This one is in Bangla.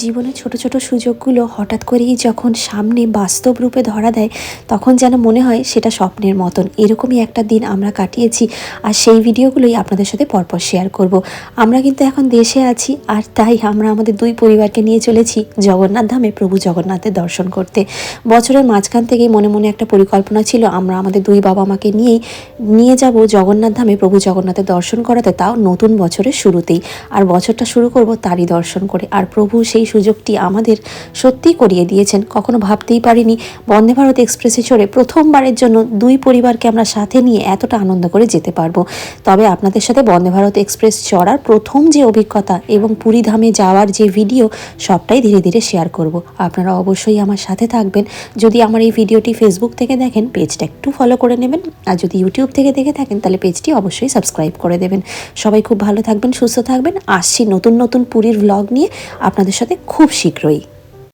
জীবনে ছোট ছোট সুযোগগুলো হঠাৎ করেই যখন সামনে বাস্তব রূপে ধরা দেয়, তখন যেন মনে হয় সেটা স্বপ্নের মতন। এরকমই একটা দিন আমরা কাটিয়েছি, আর সেই ভিডিওগুলোই আপনাদের সাথে পরপর শেয়ার করব। আমরা কিন্তু এখন দেশে আছি, আর তাই আমরা আমাদের দুই পরিবারকে নিয়ে চলেছি জগন্নাথ ধামে প্রভু জগন্নাথের দর্শন করতে। বছরের মাঝখান থেকেই মনে মনে একটা পরিকল্পনা ছিল, আমরা আমাদের দুই বাবা মাকে নিয়ে যাব জগন্নাথ ধামে প্রভু জগন্নাথের দর্শন করাতে, তাও নতুন বছরের শুরুতেই। আর বছরটা শুরু করব তারই দর্শন করে। আর প্রভু সেই সুযোগটি আমাদের সত্যি করিয়ে দিয়েছেন। কখনো ভাবতেই পারিনি বন্দে ভারত এক্সপ্রেসে চড়ে প্রথমবারের জন্য দুই পরিবারকে আমরা সাথে নিয়ে এতটা আনন্দ করে যেতে পারবো। তবে আপনাদের সাথে বন্দে ভারত এক্সপ্রেস চড়ার প্রথম যে অভিজ্ঞতা এবং পুরী ধামে যাওয়ার যে ভিডিও, সবটাই ধীরে ধীরে শেয়ার করব। আপনারা অবশ্যই আমার সাথে থাকবেন। যদি আমার এই ভিডিওটি ফেসবুক থেকে দেখেন, পেজটা একটু ফলো করে নেবেন। আর যদি ইউটিউব থেকে দেখে থাকেন, তাহলে পেজটি অবশ্যই সাবস্ক্রাইব করে দেবেন। সবাই খুব ভালো থাকবেন, সুস্থ থাকবেন। আসছি নতুন নতুন পুরীর ভ্লগ নিয়ে আপনাদের সাথে খুব শীঘ্রই।